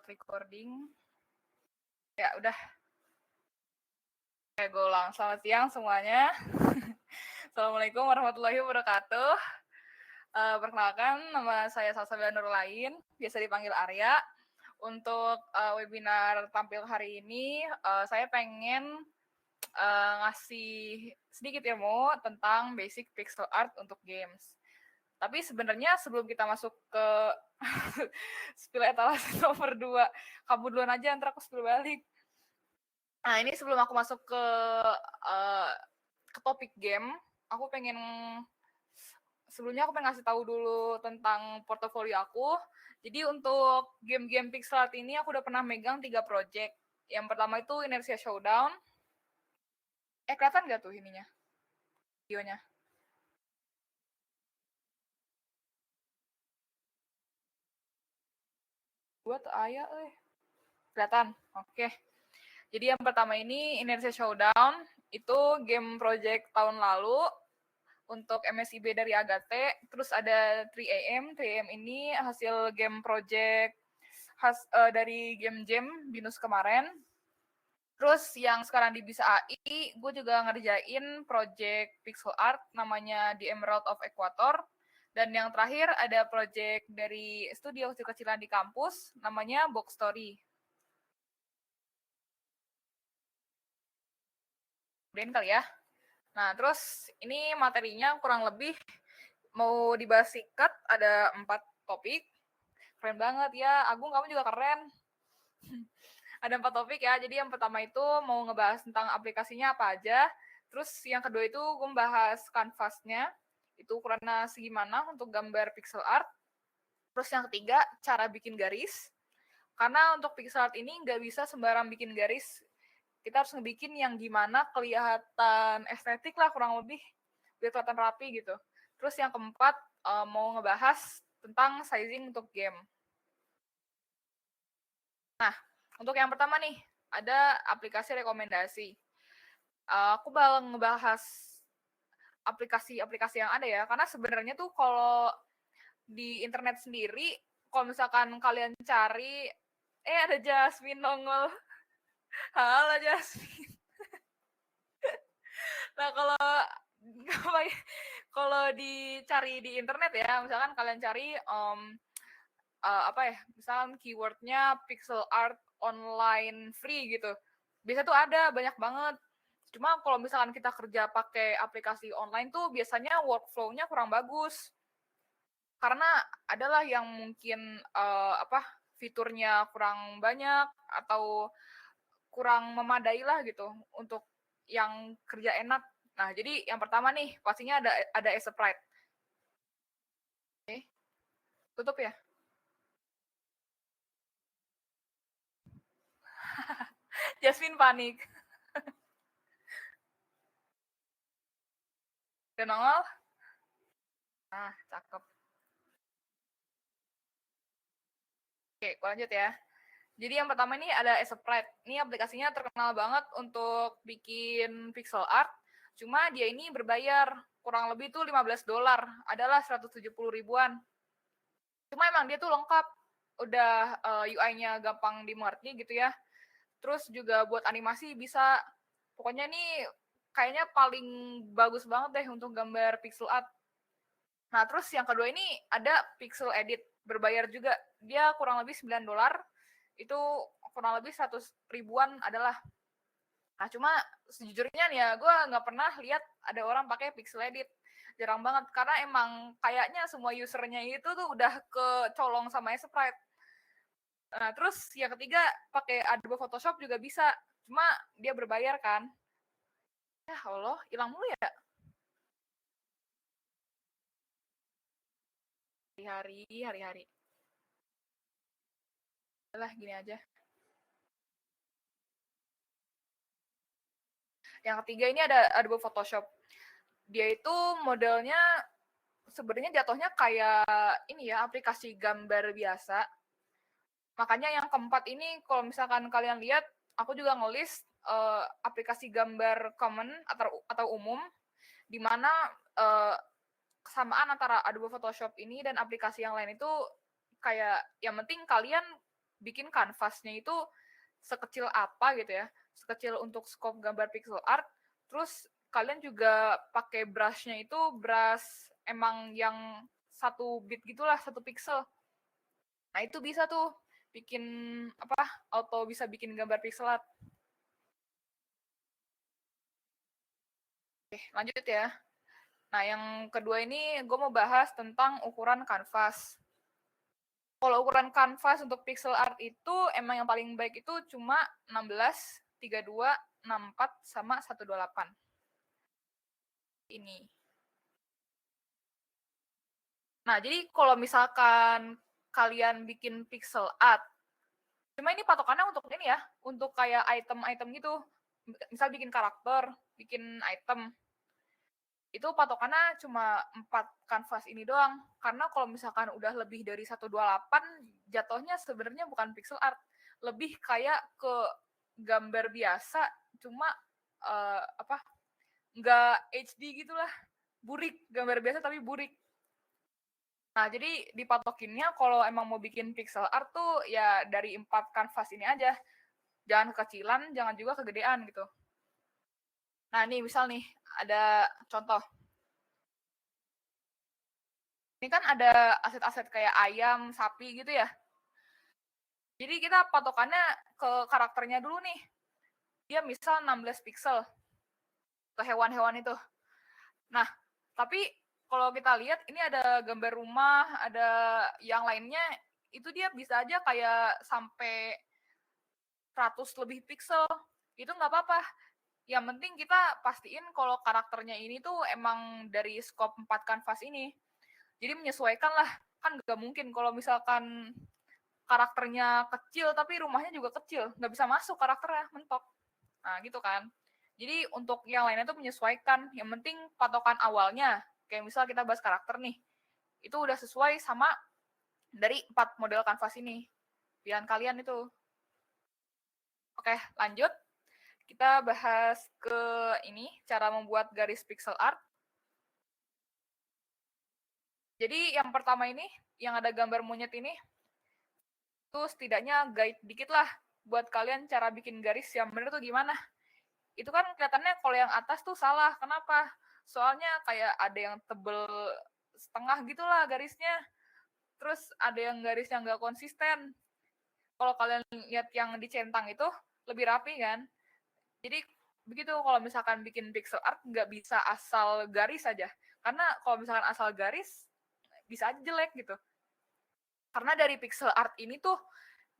Recording. Ya, udah. Oke, gue ulang. Selamat siang semuanya. Assalamualaikum warahmatullahi wabarakatuh. Perkenalkan, nama saya Salsabila Nurlain, biasa dipanggil Arya. Untuk webinar tampil hari ini, saya pengen ngasih sedikit ilmu tentang basic pixel art untuk games. Tapi sebenarnya sebelum kita masuk ke spill etalase nomor 2, kamu duluan aja, ntar aku spill balik. Nah, ini sebelum aku masuk ke topik game, aku pengen sebelumnya aku pengen ngasih tahu dulu tentang portofolio aku. Jadi untuk game-game pixel art ini aku udah pernah megang 3 project. Yang pertama itu Inertia Showdown. Kelihatan nggak tuh ininya? Videonya? Buat ayah, kelihatan? Oke. Jadi yang pertama ini Inertia Showdown, itu game project tahun lalu untuk MSIB dari Agate. Terus ada 3AM. 3AM ini hasil game project dari game Jam Binus kemarin. Terus yang sekarang di Bisa AI, gue juga ngerjain project pixel art namanya The Emerald of Equator. Dan yang terakhir ada project dari studio kecil-kecilan di kampus namanya Box Story. Kemudian kali ya. Nah, terus ini materinya kurang lebih mau dibahas singkat, ada 4 topik. Keren banget ya, Agung kamu juga keren. Ada 4 topik ya, jadi yang pertama itu mau ngebahas tentang aplikasinya apa aja. Terus yang kedua itu gue membahas kanvasnya, itu ukurannya segimana untuk gambar pixel art. Terus yang ketiga, cara bikin garis. Karena untuk pixel art ini nggak bisa sembarang bikin garis, kita harus ngebikin yang gimana kelihatan estetik lah kurang lebih, biar kelihatan rapi gitu. Terus yang keempat, mau ngebahas tentang sizing untuk game. Nah, untuk yang pertama nih, ada aplikasi rekomendasi. Aku bakal ngebahas aplikasi-aplikasi yang ada ya, karena sebenarnya tuh kalau di internet sendiri, kalau misalkan kalian cari, ada Jasmine nongol. Halo Jasmine. Nah, kalau dicari di internet ya, misalkan kalian cari misalkan keywordnya pixel art online free gitu, biasa tuh ada banyak banget. Cuma kalau misalkan kita kerja pakai aplikasi online tuh biasanya workflow-nya kurang bagus, karena adalah yang mungkin fiturnya kurang banyak atau kurang memadai lah gitu untuk yang kerja enak. Nah, jadi yang pertama nih pastinya ada Sprite. Oke, tutup ya. Jasmine panik. Udah nongol? Nah, cakep. Oke, gue lanjut ya. Jadi yang pertama ini ada Sprite. Ini aplikasinya terkenal banget untuk bikin pixel art. Cuma dia ini berbayar. Kurang lebih tuh $15. Adalah 170 ribuan. Cuma emang dia tuh lengkap. Udah UI-nya gampang dimengerti gitu ya. Terus juga buat animasi bisa. Pokoknya ini kayaknya paling bagus banget deh untuk gambar pixel art. Nah, terus yang kedua ini ada Pixel Edit. Berbayar juga. Dia kurang lebih $9. Itu kurang lebih 100 ribuan adalah. Nah, cuma sejujurnya nih ya, gue nggak pernah lihat ada orang pakai Pixel Edit. Jarang banget, karena emang kayaknya semua usernya itu tuh udah kecolong sama Sprite. Nah, terus yang ketiga pakai Adobe Photoshop juga bisa. Cuma dia berbayar kan. Ya Allah, hilang mulu ya. Hari-hari. Lah, gini aja. Yang ketiga ini ada Adobe Photoshop. Dia itu modelnya sebenarnya jatuhnya kayak ini ya, aplikasi gambar biasa. Makanya yang keempat ini kalau misalkan kalian lihat, aku juga ngelis aplikasi gambar common atau umum, di mana kesamaan antara Adobe Photoshop ini dan aplikasi yang lain itu kayak yang penting kalian bikin kanvasnya itu sekecil apa gitu ya, sekecil untuk scope gambar pixel art. Terus kalian juga pakai brushnya itu brush emang yang 1 bit gitulah, 1 pixel. Nah itu bisa tuh bikin apa, auto bisa bikin gambar pixel art. Oke, lanjut ya. Nah, yang kedua ini gue mau bahas tentang ukuran kanvas. Kalau ukuran kanvas untuk pixel art itu emang yang paling baik itu cuma 16, 32, 64, sama 128. Ini. Nah, jadi kalau misalkan kalian bikin pixel art, cuma ini patokannya untuk ini ya, untuk kayak item-item gitu. Misal bikin karakter, bikin item, itu patokannya cuma 4 kanvas ini doang. Karena kalau misalkan udah lebih dari 128, jatuhnya sebenarnya bukan pixel art, lebih kayak ke gambar biasa, cuma apa, nggak HD gitulah, burik, gambar biasa tapi burik. Nah, jadi dipatokinnya kalau emang mau bikin pixel art tuh ya dari 4 kanvas ini aja. Jangan kekecilan, jangan juga kegedean gitu. Nah, nih misal nih, ada contoh. Ini kan ada aset-aset kayak ayam, sapi gitu ya. Jadi kita patokannya ke karakternya dulu nih. Dia misal 16 pixel ke hewan-hewan itu. Nah, tapi kalau kita lihat ini ada gambar rumah, ada yang lainnya, itu dia bisa aja kayak sampai 100 lebih pixel. Itu nggak apa-apa. Yang penting kita pastiin kalau karakternya ini tuh emang dari scope 4 kanvas ini. Jadi menyesuaikan lah. Kan nggak mungkin kalau misalkan karakternya kecil tapi rumahnya juga kecil. Nggak bisa masuk karakternya, mentok. Nah gitu kan. Jadi untuk yang lainnya tuh menyesuaikan. Yang penting patokan awalnya. Kayak misal kita bahas karakter nih. Itu udah sesuai sama dari 4 model kanvas ini. Pilihan kalian itu. Oke, lanjut. Kita bahas ke ini, cara membuat garis pixel art. Jadi yang pertama ini, yang ada gambar monyet ini, itu setidaknya guide dikit lah buat kalian cara bikin garis yang bener tuh gimana. Itu kan kelihatannya kalau yang atas tuh salah. Kenapa? Soalnya kayak ada yang tebel setengah gitulah garisnya. Terus ada yang garisnya nggak konsisten. Kalau kalian lihat yang dicentang itu lebih rapi kan. Jadi begitu kalau misalkan bikin pixel art nggak bisa asal garis saja. Karena kalau misalkan asal garis bisa aja jelek gitu. Karena dari pixel art ini tuh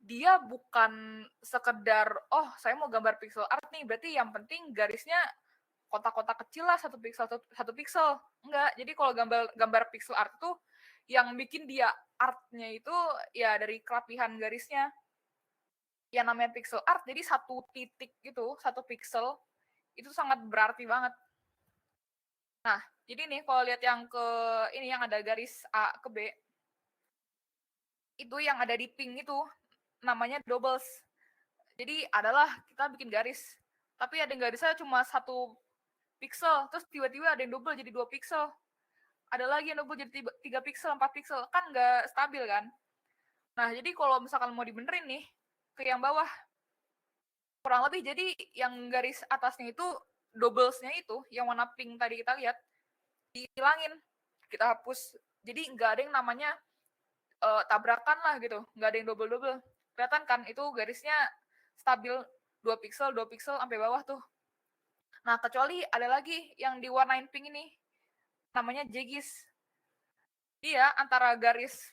dia bukan sekedar oh saya mau gambar pixel art nih berarti yang penting garisnya kotak-kotak kecil lah, 1 pixel satu pixel. Enggak. Jadi kalau gambar pixel art tuh yang bikin dia artnya itu ya dari kerapihan garisnya. Yang namanya pixel art jadi 1 titik gitu, 1 pixel itu sangat berarti banget. Nah, jadi nih kalau lihat yang ke ini yang ada garis A ke B, itu yang ada di pink itu namanya doubles. Jadi adalah kita bikin garis, tapi ada garisnya cuma 1 pixel, terus tiba-tiba ada yang double jadi 2 pixel. Ada lagi yang double jadi 3 pixel, 4 pixel, kan nggak stabil kan? Nah, jadi kalau misalkan mau dibenerin nih, ke yang bawah, kurang lebih jadi yang garis atasnya itu, doublesnya itu, yang warna pink tadi kita lihat, dihilangin, kita hapus. Jadi nggak ada yang namanya tabrakan lah gitu, nggak ada yang double-double. Kelihatan kan itu garisnya stabil 2 pixel, 2 pixel sampai bawah tuh. Nah, kecuali ada lagi yang diwarnain pink ini, namanya jegis. Dia antara garis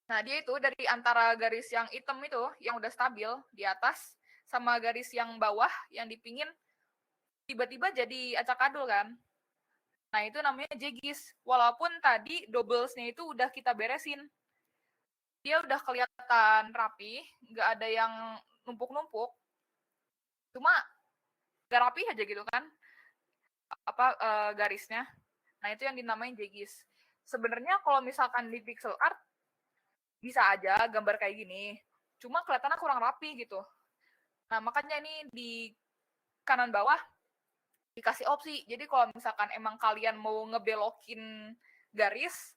Nah, dia itu dari antara garis yang hitam itu, yang udah stabil di atas, sama garis yang bawah, yang di pingin, tiba-tiba jadi acak-adul kan. Nah, itu namanya jegis. Walaupun tadi doublesnya itu udah kita beresin. Dia udah kelihatan rapi, nggak ada yang numpuk-numpuk. Cuma nggak rapi aja gitu kan, garisnya. Nah, itu yang dinamain jegis. Sebenarnya kalau misalkan di pixel art, bisa aja gambar kayak gini. Cuma kelihatannya kurang rapi gitu. Nah, makanya ini di kanan bawah dikasih opsi. Jadi kalau misalkan emang kalian mau ngebelokin garis,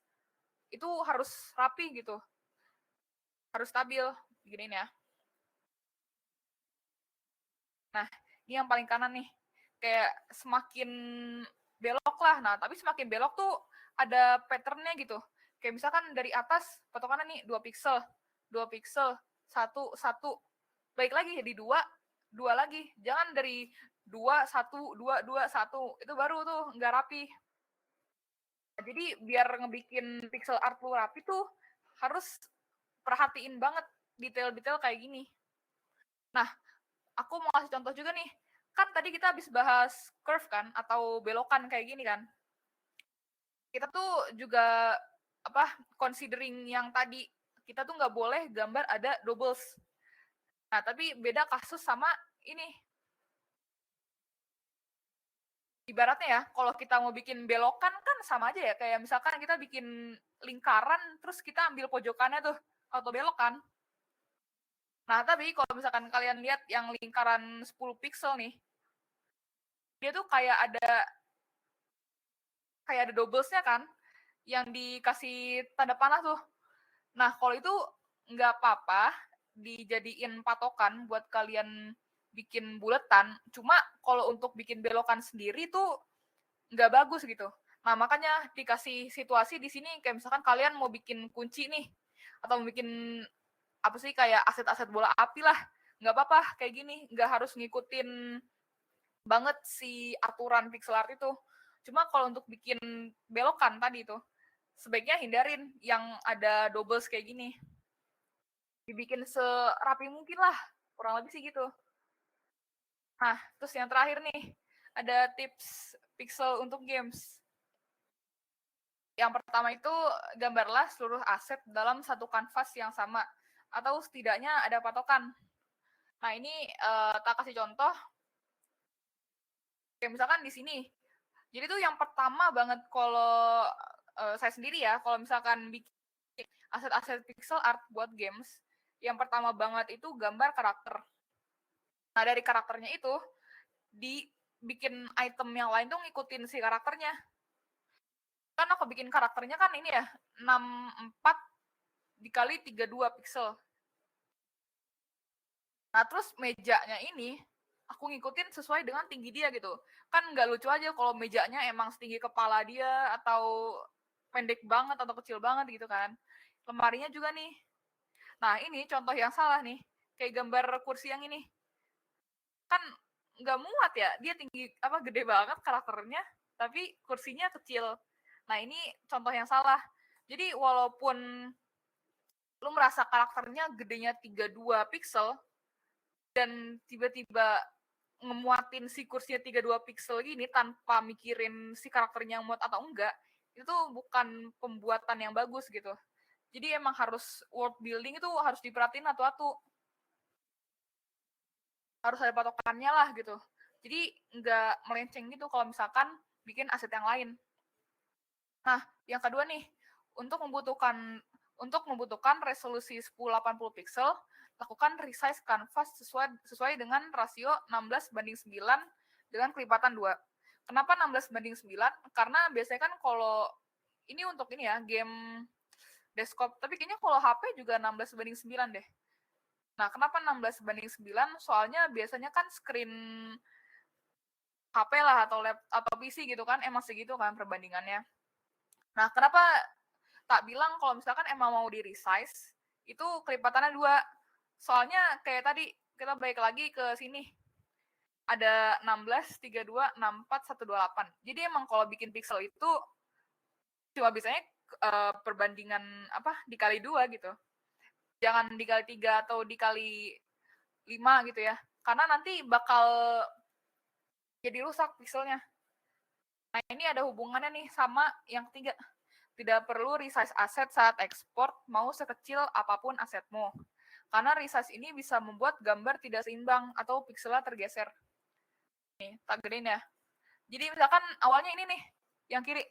itu harus rapi gitu. Harus stabil. Gini ya. Nah, ini yang paling kanan nih. Kayak semakin belok lah. Nah, tapi semakin belok tuh ada patternnya gitu. Kayak misalkan dari atas patokannya nih 2 piksel, 2 piksel, 1, 1. Baik lagi jadi 2, 2 lagi. Jangan dari 2, 1, 2, 2, 1. Itu baru tuh nggak rapi. Jadi biar ngebikin pixel art lu rapi tuh harus perhatiin banget detail-detail kayak gini. Nah, aku mau kasih contoh juga nih. Kan tadi kita habis bahas curve kan atau belokan kayak gini kan. Kita tuh juga considering yang tadi kita tuh nggak boleh gambar ada doubles. Nah, tapi beda kasus sama ini. Ibaratnya ya, kalau kita mau bikin belokan kan sama aja ya, kayak misalkan kita bikin lingkaran terus kita ambil pojokannya tuh auto belok kan. Nah, tapi kalau misalkan kalian lihat yang lingkaran 10 pixel nih, dia tuh kayak ada doublesnya kan, yang dikasih tanda panah tuh. Nah, kalau itu nggak apa-apa dijadiin patokan buat kalian bikin buletan. Cuma kalau untuk bikin belokan sendiri tuh nggak bagus gitu. Nah, makanya dikasih situasi di sini kayak misalkan kalian mau bikin kunci nih atau mau bikin apa sih kayak aset-aset bola api lah. Nggak apa-apa kayak gini, nggak harus ngikutin banget si aturan pixel art itu. Cuma kalau untuk bikin belokan tadi tuh sebaiknya hindarin yang ada doubles kayak gini. Dibikin serapi mungkin lah, kurang lebih sih gitu. Nah, terus yang terakhir nih, ada tips pixel untuk games. Yang pertama itu, gambarlah seluruh aset dalam satu kanvas yang sama, atau setidaknya ada patokan. Nah, ini tak kasih contoh, kayak misalkan di sini. Jadi tuh yang pertama banget kalau saya sendiri ya, kalau misalkan bikin aset-aset pixel art buat games, yang pertama banget itu gambar karakter. Nah, dari karakternya itu, dibikin item yang lain tuh ngikutin si karakternya. Kan aku bikin karakternya kan ini ya, 64 dikali 32 pixel. Nah, terus mejanya ini, aku ngikutin sesuai dengan tinggi dia gitu. Kan nggak lucu aja kalau mejanya emang setinggi kepala dia, atau pendek banget, atau kecil banget gitu kan. Lemarinya juga nih. Nah, ini contoh yang salah nih. Kayak gambar kursi yang ini. Kan nggak muat ya, dia tinggi gede banget karakternya, tapi kursinya kecil. Nah, ini contoh yang salah. Jadi walaupun lu merasa karakternya gedenya 32 pixel dan tiba-tiba ngemuatin si kursinya 32 pixel gini tanpa mikirin si karakternya muat atau enggak, itu bukan pembuatan yang bagus gitu. Jadi emang harus world building itu harus diperhatiin atu-atu. Harus ada patokannya lah gitu. Jadi nggak melenceng gitu kalau misalkan bikin aset yang lain. Nah, yang kedua nih, untuk membutuhkan resolusi 1080 pixel, lakukan resize canvas sesuai dengan rasio 16:9 dengan kelipatan 2. Kenapa 16:9? Karena biasanya kan kalau ini untuk ini ya, game desktop, tapi kayaknya kalau HP juga 16:9 deh. Nah, kenapa 16:9? Soalnya biasanya kan screen HP lah atau PC gitu kan emang segitu kan perbandingannya. Nah, kenapa tak bilang kalau misalkan emang mau di resize itu kelipatannya 2. Soalnya kayak tadi kita balik lagi ke sini. Ada 16, 32, 64, 128. Jadi emang kalau bikin pixel itu cuma bisanya perbandingan dikali 2 gitu. Jangan dikali 3 atau dikali 5 gitu ya. Karena nanti bakal jadi rusak pixelnya. Nah, ini ada hubungannya nih sama yang ketiga. Tidak perlu resize aset saat ekspor, mau sekecil apapun asetmu. Karena resize ini bisa membuat gambar tidak seimbang atau pikselnya tergeser. Nih, tak gedein ya. Jadi misalkan awalnya ini nih, yang kiri.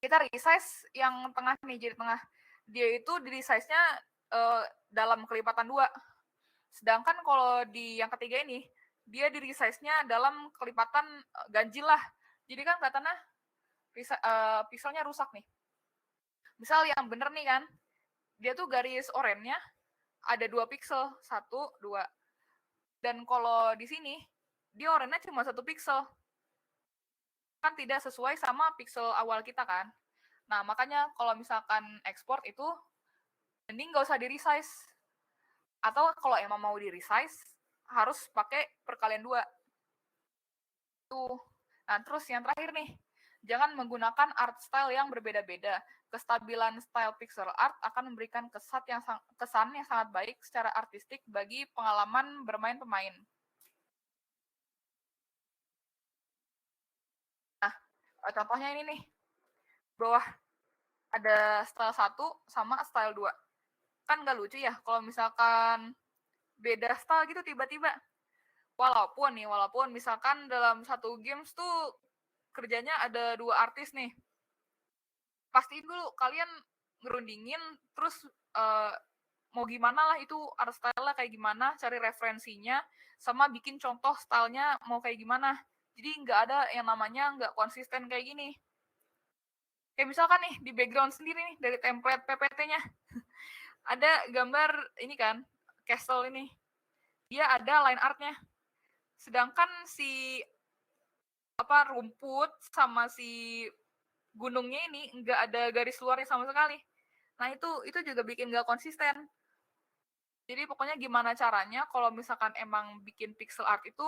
Kita resize yang tengah nih, jadi tengah. Dia itu di resize-nya dalam kelipatan 2. Sedangkan kalau di yang ketiga ini, dia di resize-nya dalam kelipatan ganjil lah. Jadi kan kelihatannya pixelnya rusak nih. Misal yang bener nih kan, dia tuh garis oranye-nya ada 2 pixel, 1, 2. Dan kalau di sini, dia oranye cuma 1 pixel. Kan tidak sesuai sama pixel awal kita kan. Nah, makanya kalau misalkan ekspor itu, mending nggak usah di-resize. Atau kalau emang mau di-resize, harus pakai perkalian 2. Tuh. Nah, terus yang terakhir nih, jangan menggunakan art style yang berbeda-beda. Kestabilan style pixel art akan memberikan kesan yang sangat baik secara artistik bagi pengalaman bermain pemain. Nah, contohnya ini nih. Bawah ada style 1 sama style 2. Kan nggak lucu ya kalau misalkan beda style gitu tiba-tiba. Walaupun misalkan dalam satu games tuh kerjanya ada 2 artis nih. Pastiin dulu kalian ngerundingin, terus mau gimana lah itu art style-nya kayak gimana, cari referensinya, sama bikin contoh stylenya mau kayak gimana. Jadi nggak ada yang namanya nggak konsisten kayak gini. Kayak misalkan nih di background sendiri nih dari template PPT-nya ada gambar ini kan castle ini, dia ada line art-nya. Sedangkan si rumput sama si gunungnya ini nggak ada garis luarnya sama sekali. Nah itu juga bikin nggak konsisten. Jadi pokoknya gimana caranya kalau misalkan emang bikin pixel art itu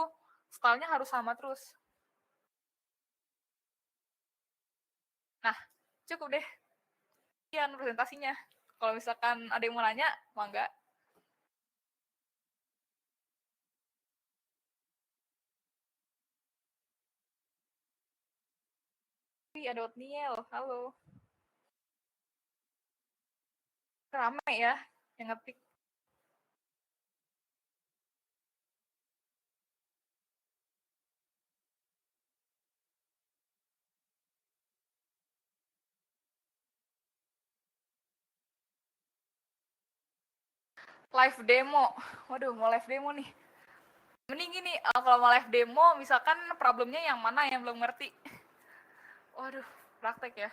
stylenya harus sama terus. Nah, cukup deh. Sekian presentasinya. Kalau misalkan ada yang mau nanya, mangga. Ada Otniel, halo. Rame ya yang ngetik. Live demo. Waduh, mau live demo nih. Mending gini, kalau mau live demo, misalkan problemnya yang mana yang belum ngerti. Waduh, praktek ya.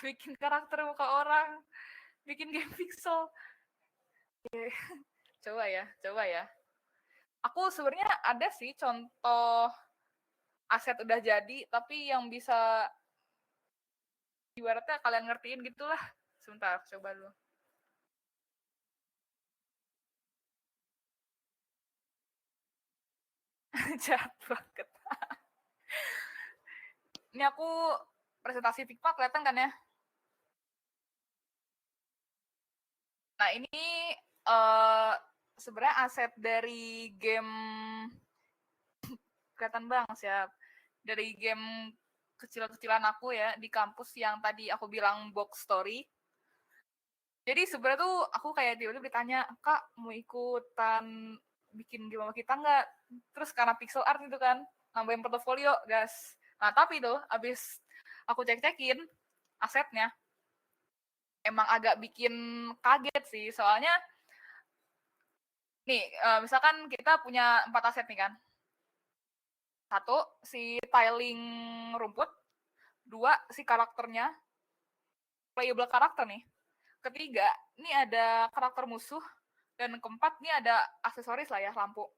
Bikin karakter muka orang, bikin game pixel. Coba ya. Aku sebenarnya ada sih contoh aset udah jadi, tapi yang bisa ibaratnya kalian ngertiin gitulah. Sebentar, coba dulu. Jahat banget. Ini aku presentasi Figma kelihatan kan ya? Nah ini sebenarnya aset dari game kelihatan bang siap dari game kecil-kecilan aku ya di kampus yang tadi aku bilang box story. Jadi sebenarnya tuh aku kayak tiba-tiba ditanya, Kak mau ikutan bikin game sama kita nggak? Terus karena pixel art itu kan, nambahin portofolio, gas. Nah tapi tuh abis aku cek-cekin asetnya, emang agak bikin kaget sih. Soalnya nih, misalkan kita punya 4 aset nih kan. 1, si tiling rumput. 2, si karakternya, playable karakter nih. Ketiga, ini ada karakter musuh. Dan keempat, ini ada aksesoris lah ya, lampu.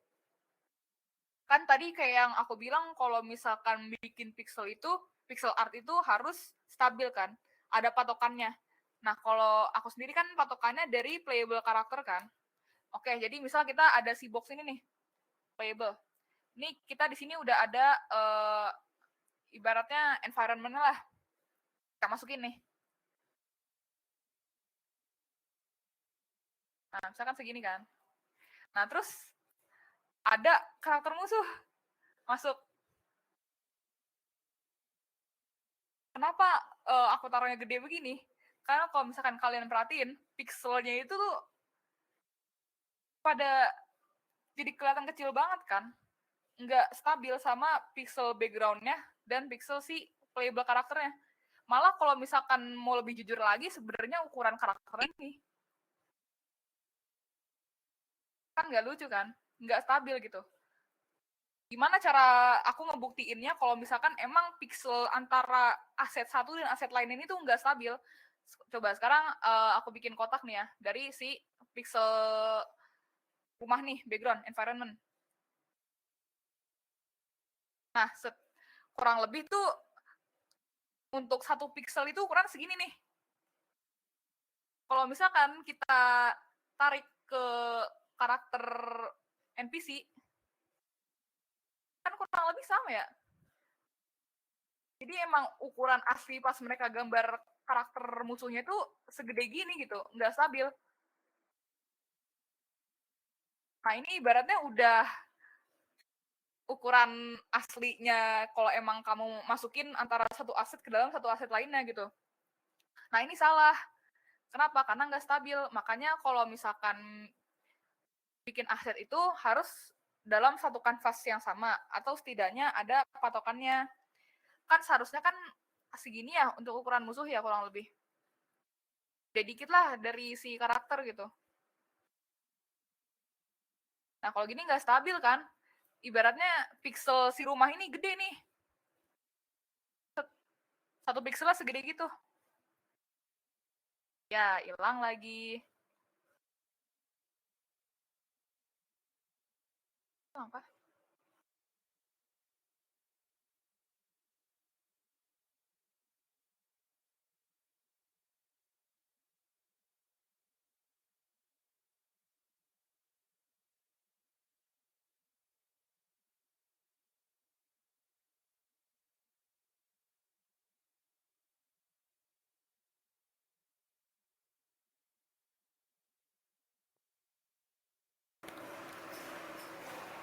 Kan tadi kayak yang aku bilang, kalau misalkan bikin pixel art itu harus stabil kan. Ada patokannya. Nah, kalau aku sendiri kan patokannya dari playable karakter kan. Oke, jadi misal kita ada si box ini nih, playable. Ini kita di sini udah ada ibaratnya environment lah. Kita masukin nih. Nah, misalkan segini kan. Nah, terus ada karakter musuh masuk. Kenapa aku taruhnya gede begini? Karena kalau misalkan kalian perhatiin, pixelnya itu tuh pada jadi kelihatan kecil banget kan. Nggak stabil sama pixel backgroundnya dan pixel si playable karakternya. Malah kalau misalkan mau lebih jujur lagi, sebenarnya ukuran karakter ini Kan nggak lucu kan? Nggak stabil gitu. Gimana cara aku ngebuktiinnya kalau misalkan emang pixel antara aset satu dan aset lain ini tuh nggak stabil? Coba sekarang aku bikin kotak nih ya, dari si pixel rumah nih, background, environment. Nah, kurang lebih tuh untuk satu pixel itu ukuran segini nih. Kalau misalkan kita tarik ke karakter NPC, kan kurang lebih sama ya. Jadi emang ukuran asli pas mereka gambar karakter musuhnya itu segede gini gitu, nggak stabil. Nah ini ibaratnya udah ukuran aslinya kalau emang kamu masukin antara satu aset ke dalam satu aset lainnya gitu. Nah ini salah. Kenapa? Karena nggak stabil. Makanya kalau misalkan bikin aset itu harus dalam satu kanvas yang sama atau setidaknya ada patokannya. Kan seharusnya kan segini ya untuk ukuran musuh ya kurang lebih. Udah dikit lah dari si karakter gitu. Nah kalau gini nggak stabil kan? Ibaratnya pixel si rumah ini gede nih. Satu pixelnya segede gitu. Ya hilang lagi. Apa?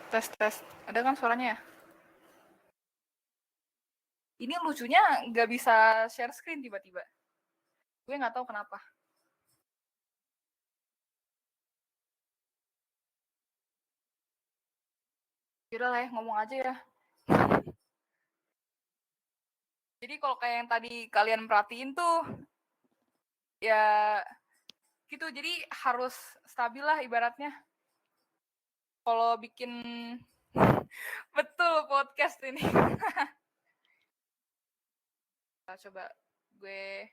Tes tes. Ada kan suaranya ya? Ini lucunya nggak bisa share screen tiba-tiba. Gue nggak tahu kenapa. Yaudah lah ya, ngomong aja ya. Jadi kalau kayak yang tadi kalian perhatiin tuh, ya gitu. Jadi harus stabil lah ibaratnya. Kalau bikin betul podcast ini. Coba gue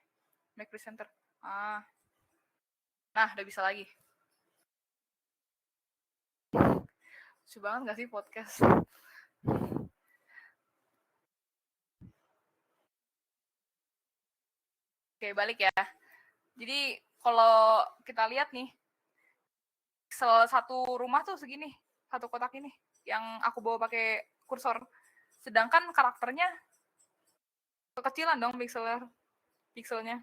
make presenter. Nah udah bisa lagi. Lucu banget gak sih podcast? Oke balik ya. Jadi kalau kita lihat nih, satu rumah tuh segini, satu kotak ini yang aku bawa pakai kursor. Sedangkan karakternya kekecilan dong pikselnya.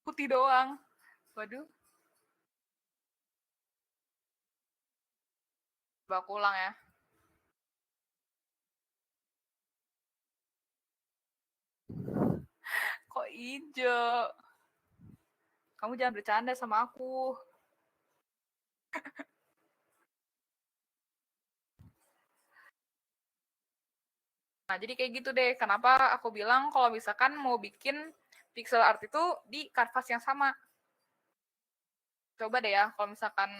Putih doang. Waduh. Coba aku ulang ya. Kok hijau? Kamu jangan bercanda sama aku. Nah, jadi kayak gitu deh. Kenapa aku bilang kalau misalkan mau bikin pixel art itu di kanvas yang sama. Coba deh ya, kalau misalkan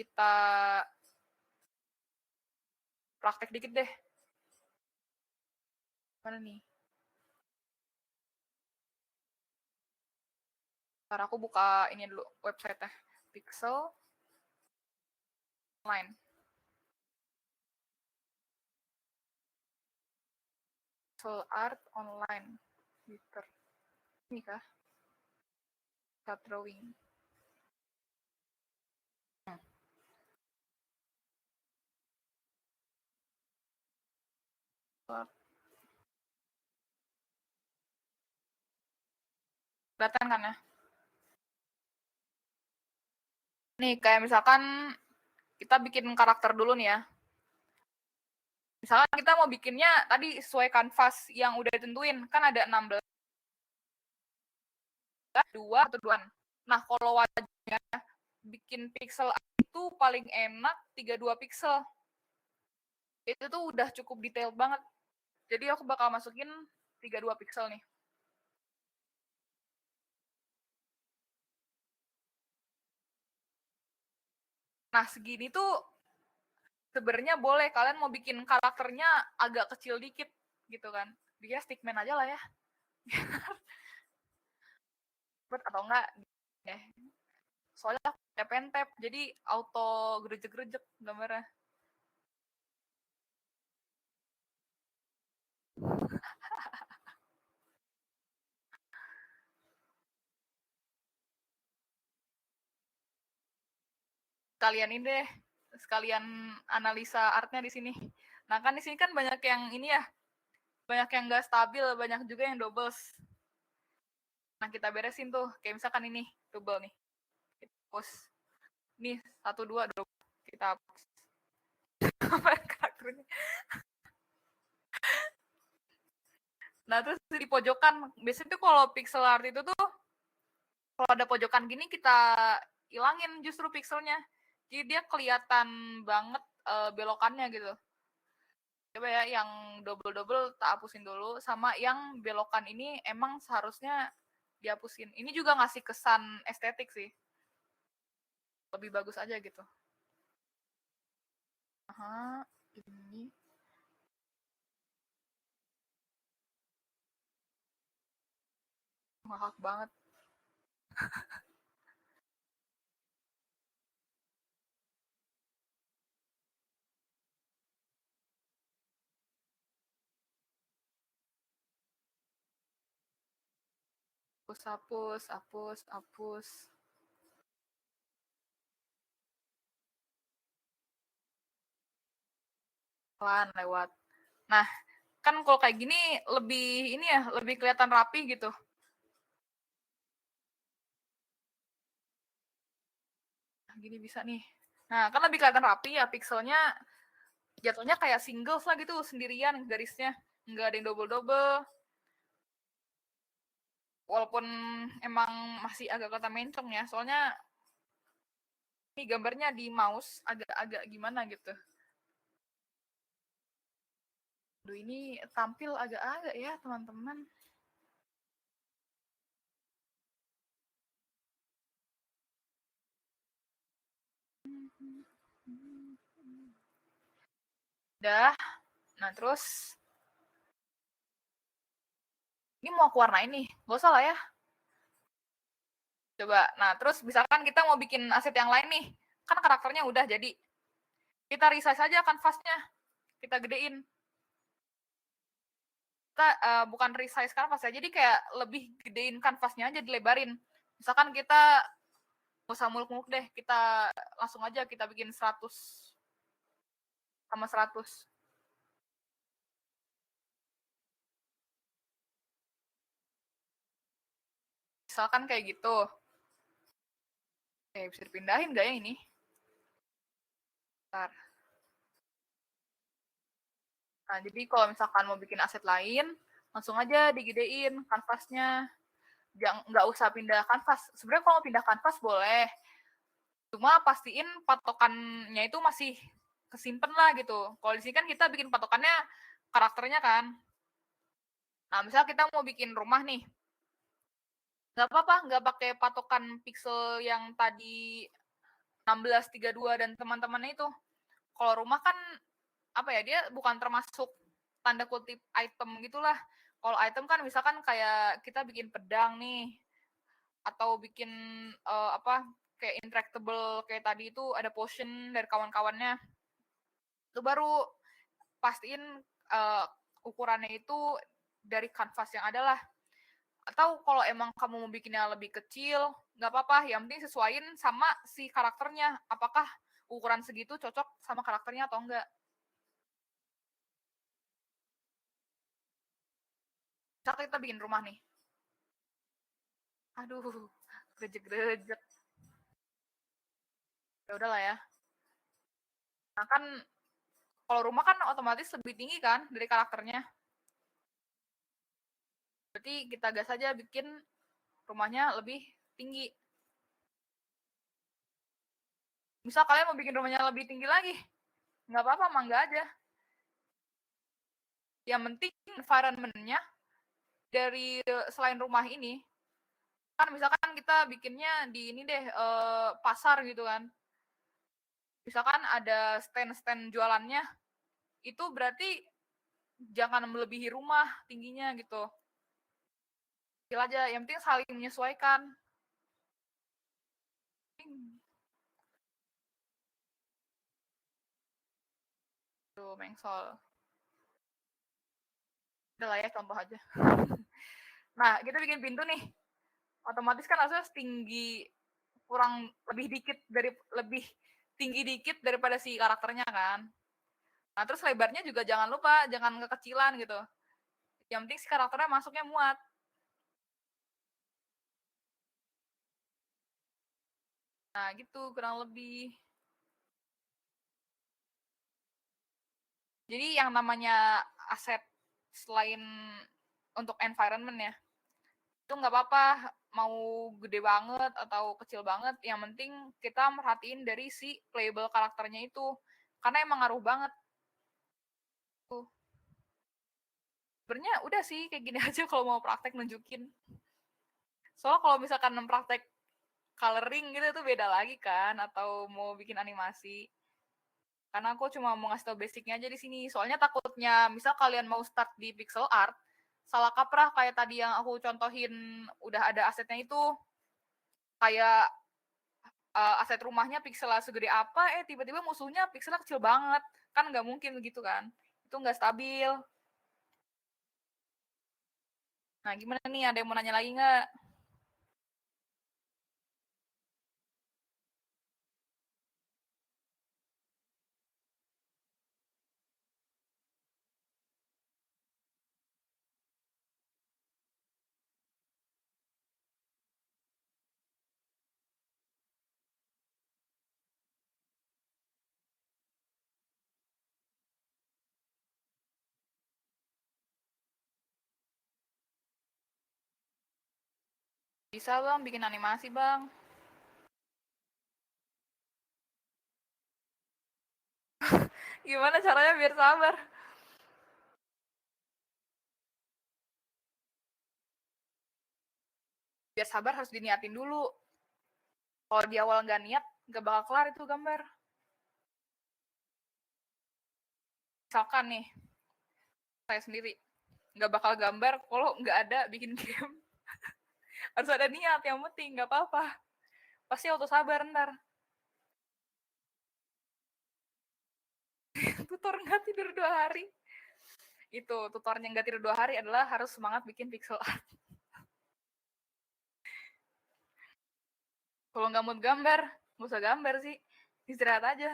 kita praktek dikit deh. Mana nih? Ntar aku buka ini dulu, website-nya. Pixel Online. Pixel Art Online. Twitter. Ini kah? Start drawing. Kelihatan kan ya? Nih, kayak misalkan kita bikin karakter dulu nih ya. Misalkan kita mau bikinnya tadi sesuai kanvas yang udah ditentuin. Kan ada 16, 2, atau 2. Nah, kalau wajahnya bikin pixel itu paling enak 32 pixel. Itu tuh udah cukup detail banget. Jadi aku bakal masukin 32 pixel nih. Nah, segini tuh sebenarnya boleh kalian mau bikin karakternya agak kecil dikit gitu kan. Dia stickman aja lah ya. Atau enggak ya. Soalnya tap and tap jadi auto gerejek-gerejek gambarnya. Kalian ini deh, sekalian analisa artnya di sini. Nah kan di sini kan banyak yang ini ya, banyak yang nggak stabil, banyak juga yang doubles. Nah kita beresin tuh, kayak misalkan ini double nih, kita hapus. Nih 1, 2 double, kita hapus. Karakternya. Nah terus di pojokan, biasanya tuh kalau pixel art itu tuh, kalau ada pojokan gini kita ilangin justru pixelnya. Jadi dia kelihatan banget belokannya gitu. Coba ya yang double-double tak hapusin dulu, sama yang belokan ini emang seharusnya dihapusin. Ini juga ngasih kesan estetik sih. Lebih bagus aja gitu. Aha, ini ngakak banget. Hapus, hapus, hapus, hapus. Pelan lewat. Nah, kan kalau kayak gini lebih ini ya, lebih kelihatan rapi gitu. Gini bisa nih. Nah, kan lebih kelihatan rapi ya pixelnya, jatuhnya kayak singles lah gitu, sendirian garisnya. Nggak ada yang double-double. Walaupun emang masih agak kelihatan mencong ya, soalnya ini gambarnya di mouse agak-agak gimana gitu. Duh, ini tampil agak-agak ya teman-teman. Udah, nah terus ini mau aku warnain nih, gak usah lah ya. Coba, nah terus misalkan kita mau bikin aset yang lain nih, kan karakternya udah jadi. Kita resize aja kanvasnya, kita gedein. Kita bukan resize kanvas ya, jadi kayak lebih gedein kanvasnya aja, dilebarin. Misalkan kita gak usah muluk-muluk deh, kita langsung aja kita bikin 100 sama 100. Misalkan kayak gitu. Bisa dipindahin gak ya ini? Bentar. Nah, jadi kalau misalkan mau bikin aset lain, langsung aja digedein kanvasnya. Jangan, nggak usah pindah kanvas. Sebenarnya kalau pindah kanvas boleh. Cuma pastiin patokannya itu masih kesimpan lah gitu. Kalau di sini kan kita bikin patokannya karakternya kan. Nah, misal kita mau bikin rumah nih. Nggak apa-apa, nggak pakai patokan pixel yang tadi 1632 dan teman-temannya itu. Kalau rumah kan apa ya, dia bukan termasuk tanda kutip item gitulah. Kalau item kan misalkan kayak kita bikin pedang nih, atau bikin apa kayak intractable kayak tadi itu ada potion dari kawan-kawannya, itu baru pastiin uh, ukurannya itu dari kanvas yang ada lah. Atau kalau emang kamu mau bikinnya lebih kecil, nggak apa-apa, yang penting sesuaiin sama si karakternya, apakah ukuran segitu cocok sama karakternya atau enggak. Misalnya kita bikin rumah nih, aduh, gerejek-gerejek, ya udahlah ya. Nah kan kalau rumah kan otomatis lebih tinggi kan dari karakternya. Berarti kita gas aja bikin rumahnya lebih tinggi. Misal kalian mau bikin rumahnya lebih tinggi lagi, nggak apa-apa, mangga aja. Yang penting environment-nya dari selain rumah ini, kan misalkan kita bikinnya di ini deh, pasar gitu kan. misalkan ada stand-stand jualannya, itu berarti jangan melebihi rumah tingginya gitu. Kecil aja, yang penting saling menyesuaikan. Tuh, mengsol. Udah lah ya, contoh aja. Nah, kita bikin pintu nih. Otomatis kan harusnya tinggi kurang lebih tinggi dikit daripada si karakternya kan. Nah, terus lebarnya juga jangan lupa, jangan kekecilan gitu. Yang penting si karakternya masuknya muat. Nah, gitu kurang lebih. Jadi yang namanya aset selain untuk environment ya, itu nggak apa-apa mau gede banget atau kecil banget, yang penting kita merhatiin dari si playable karakternya itu, karena emang ngaruh banget tuh. Sebenarnya udah sih kayak gini aja kalau mau praktek nunjukin. Soalnya kalau misalkan praktek coloring gitu tuh beda lagi kan, atau mau bikin animasi. Karena aku cuma mau ngasih tau basicnya aja di sini. Soalnya takutnya misal kalian mau start di pixel art, salah kaprah kayak tadi yang aku contohin udah ada asetnya itu, kayak aset rumahnya pixelnya segede apa, tiba-tiba musuhnya pixelnya kecil banget. Kan nggak mungkin gitu kan. Itu nggak stabil. Nah, gimana nih? Ada yang mau nanya lagi nggak? Bisa bang, bikin animasi bang. Gimana caranya biar sabar? Biar sabar harus diniatin dulu. Kalau di awal nggak niat, nggak bakal kelar itu gambar. Misalkan nih, saya sendiri nggak bakal gambar kalau nggak ada bikin game. Harus ada niat, yang penting nggak apa-apa. Pasti auto sabar ntar. Tutor nggak tidur 2 hari. Itu tutornya nggak tidur 2 hari adalah harus semangat bikin pixel art. Kalau nggak mood gambar, nggak usah gambar sih, istirahat aja.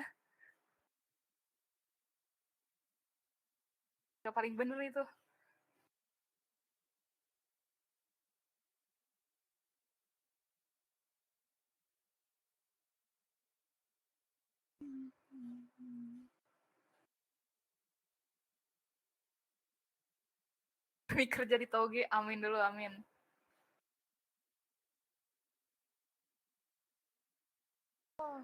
Yang paling bener itu. Demi kerja di Toge, amin dulu, amin. Oh.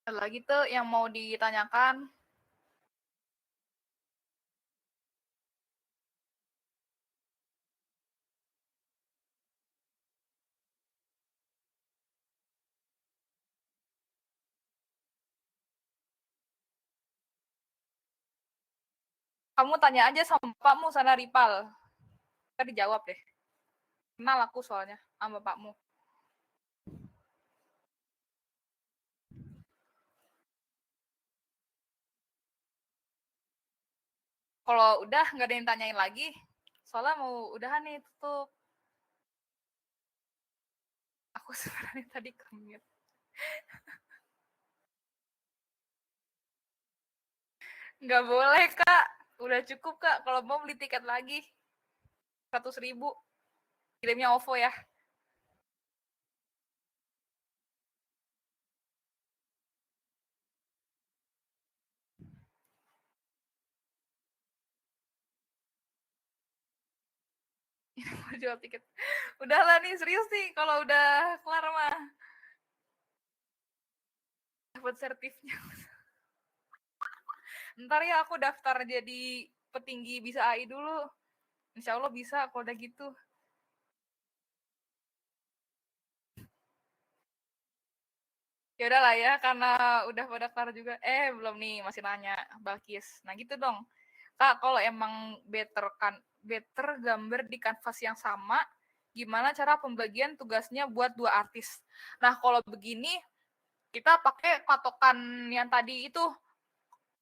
Lagi tuh yang mau ditanyakan. Kamu tanya aja sama bapakmu sana Ripal. Kita dijawab deh. Kenal aku soalnya sama bapakmu. Kalau udah nggak ada yang tanyain lagi, soalnya mau udahan nih, tutup. Aku sebenarnya tadi commute. Nggak boleh, Kak. Udah cukup, Kak. Kalau mau beli tiket lagi, 100.000. Kirimnya OVO ya. Mau jual tiket. Udahlah nih, serius nih. Kalau udah kelar mah. Dapat sertifnya. Ntar ya aku daftar jadi petinggi bisa AI dulu. Insya Allah bisa kalau udah gitu. Ya udahlah ya, karena udah pada kelar juga. Belum nih, masih nanya, Balkis. Nah gitu dong. Kak, kalau emang better gambar di kanvas yang sama, gimana cara pembagian tugasnya buat dua artis? Nah, kalau begini kita pakai patokan yang tadi itu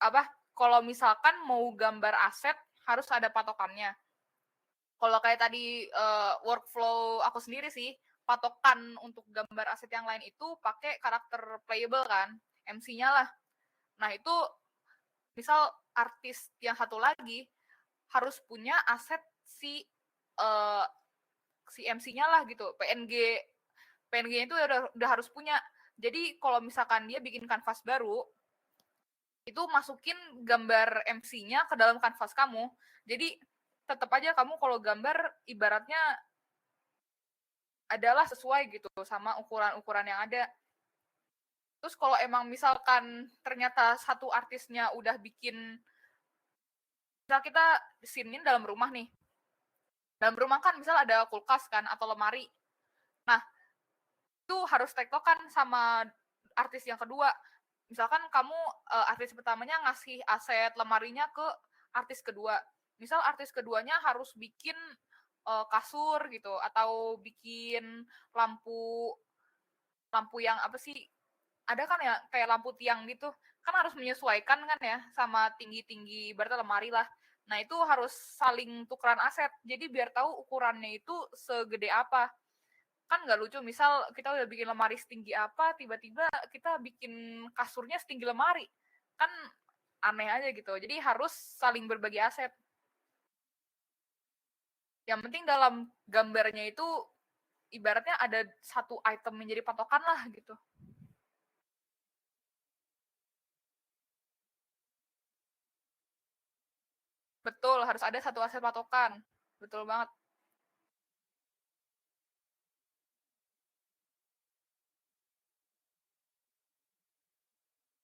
apa? Kalau misalkan mau gambar aset harus ada patokannya. Kalau kayak tadi workflow aku sendiri sih, patokan untuk gambar aset yang lain itu pakai karakter playable kan, MC-nya lah. Nah itu misal artis yang satu lagi harus punya aset uh, si MC-nya lah gitu, PNG-nya itu udah harus punya. Jadi kalau misalkan dia bikin kanvas baru, itu masukin gambar MC-nya ke dalam kanvas kamu. Jadi tetap aja kamu kalau gambar ibaratnya adalah sesuai gitu sama ukuran-ukuran yang ada. Terus kalau emang misalkan ternyata satu artisnya udah bikin, misal kita scene-in dalam rumah nih. Dalam rumah kan misal ada kulkas kan atau lemari. Nah, itu harus tektokan sama artis yang kedua. Misalkan kamu artis pertamanya ngasih aset lemarinya ke artis kedua. Misal artis keduanya harus bikin kasur gitu atau bikin lampu lampu yang apa sih, ada kan ya kayak lampu tiang gitu, kan harus menyesuaikan kan ya sama tinggi-tinggi berarti lemari lah. Nah itu harus saling tukeran aset, jadi biar tahu ukurannya itu segede apa. Kan nggak lucu misal kita udah bikin lemari setinggi apa, tiba-tiba kita bikin kasurnya setinggi lemari, kan aneh aja gitu. Jadi harus saling berbagi aset. Yang penting dalam gambarnya itu ibaratnya ada satu item menjadi patokan lah gitu. Betul, harus ada satu aset patokan. Betul banget.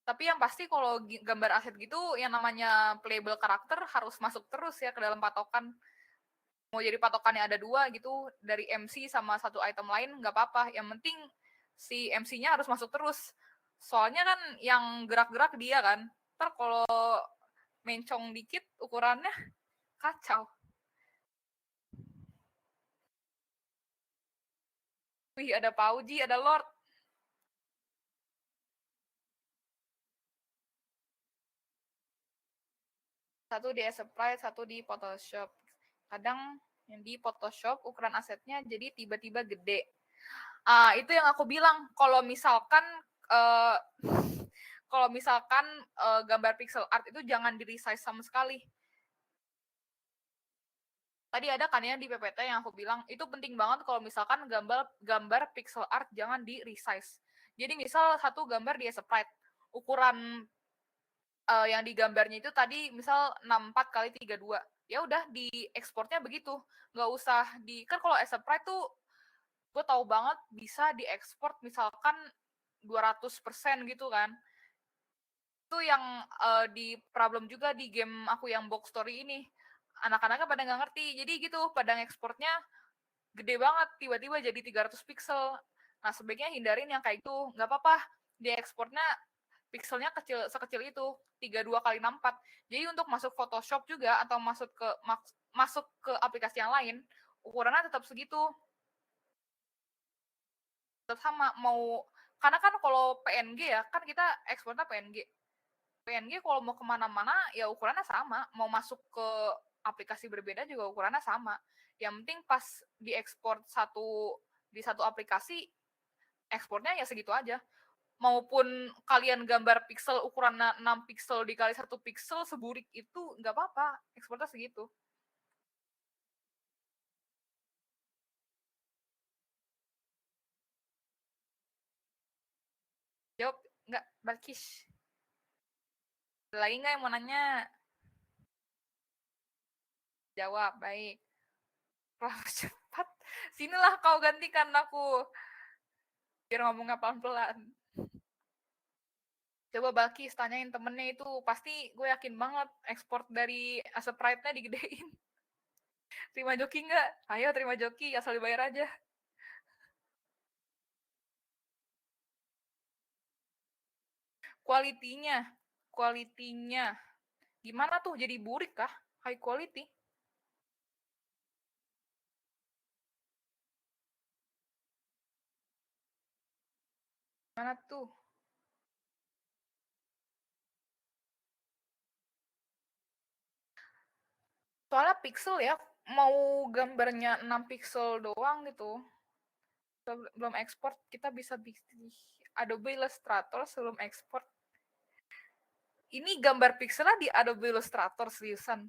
Tapi yang pasti kalau gambar aset gitu, yang namanya playable karakter harus masuk terus ya ke dalam patokan. Mau jadi patokannya ada dua gitu, dari MC sama satu item lain, nggak apa-apa. Yang penting si MC-nya harus masuk terus. Soalnya kan yang gerak-gerak dia kan. Ntar kalau mencong dikit ukurannya kacau. Wih, ada Pauji, ada Lord. Satu di Sprite, satu di Photoshop. Kadang yang di Photoshop ukuran asetnya jadi tiba-tiba gede. Itu yang aku bilang. Kalau misalkan uh, gambar pixel art itu jangan di resize sama sekali. Tadi ada kan ya di PPT yang aku bilang itu penting banget kalau misalkan gambar pixel art jangan di resize. Jadi misal satu gambar di Sprite, ukuran yang digambarnya itu tadi misal 64 kali 32, ya udah di ekspornya begitu, nggak usah di, kan kalau Sprite tuh gue tahu banget bisa diekspor misalkan 200% gitu kan. Itu yang di problem juga di game aku yang box story ini. Anak-anaknya pada nggak ngerti. Jadi gitu, pada ekspornya gede banget, tiba-tiba jadi 300 pixel. Nah, sebaiknya hindarin yang kayak itu. Nggak apa-apa, di ekspornya pixelnya kecil sekecil itu, 32 kali 64. Jadi untuk masuk Photoshop juga atau masuk ke aplikasi yang lain, ukurannya tetap segitu. Tetap sama mau, karena kan kalau PNG ya, kan kita ekspornya PNG. PNG kalau mau kemana-mana ya ukurannya sama, mau masuk ke aplikasi berbeda juga ukurannya sama. Yang penting pas diekspor di satu aplikasi, ekspornya ya segitu aja. Maupun kalian gambar pixel ukuran 6 pixel dikali 1 pixel seburik itu nggak apa-apa, ekspornya segitu. Jawab nggak, Balkis? Lagi nggak yang mau nanya? Jawab, baik. Terlalu cepat. Sinilah kau gantikan aku. Biar ngomongnya pelan-pelan. Coba Balkis tanyain temennya itu, pasti gue yakin banget ekspor dari Sprite-nya digedein. Terima joki nggak? Ayo terima joki, asal dibayar aja. Quality-nya. Gimana tuh, jadi burik kah? High quality? Mana tuh? Soalnya pixel ya, mau gambarnya 6 pixel doang gitu. Sebelum ekspor kita bisa bikin Adobe Illustrator sebelum ekspor. Ini gambar pixelnya di Adobe Illustrator seriusan.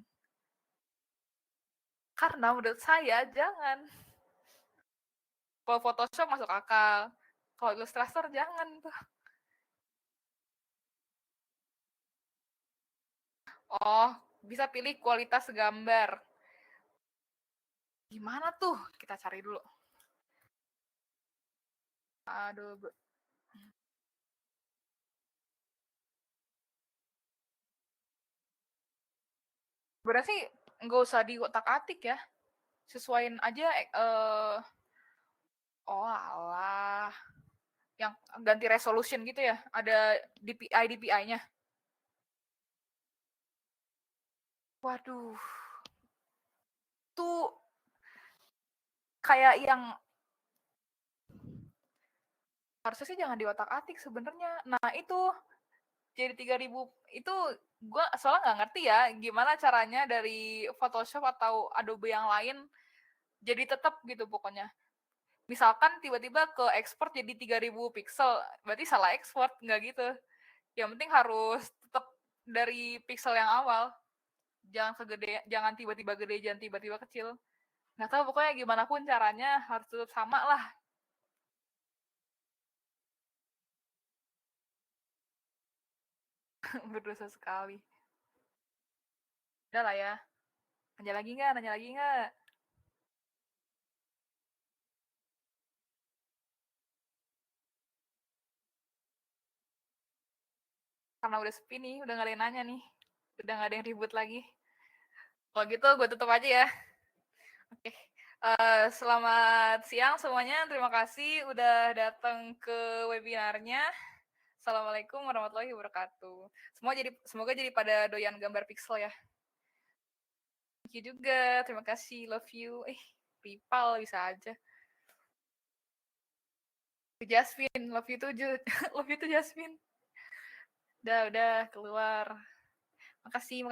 Karena menurut saya jangan. Kalau Photoshop masuk akal. Kalau Illustrator jangan tuh. Oh, bisa pilih kualitas gambar. Gimana tuh? Kita cari dulu. Adobe. Berarti nggak usah di otak-atik ya. Sesuaiin aja. Oh alah. Yang ganti resolution gitu ya. Ada DPI-nya. Waduh. Tuh kayak yang harusnya sih jangan di otak-atik sebenarnya. Nah itu jadi 3.000 itu gue soalnya nggak ngerti ya gimana caranya dari Photoshop atau Adobe yang lain jadi tetap gitu pokoknya. Misalkan tiba-tiba ke export jadi 3.000 pixel, berarti salah export, nggak gitu. Yang penting harus tetap dari pixel yang awal. Jangan segede, jangan tiba-tiba gede, jangan tiba-tiba kecil. Nggak tahu pokoknya gimana pun caranya harus tetap sama lah. Berdosa sekali. Udah lah ya. Nanya lagi nggak? Nanya lagi nggak? Karena udah sepi nih, udah nggak ada yang nanya nih. Udah nggak ada yang ribut lagi. Kalau gitu gue tutup aja ya. Oke. Selamat siang semuanya. Terima kasih udah datang ke webinarnya. Assalamualaikum warahmatullahi wabarakatuh. Semoga jadi pada doyan gambar pixel ya. Thank you juga. Terima kasih. Love you. Ripal bisa aja. Jasmine, love you tuh love you tuh Jasmine. Udah keluar. Makasih.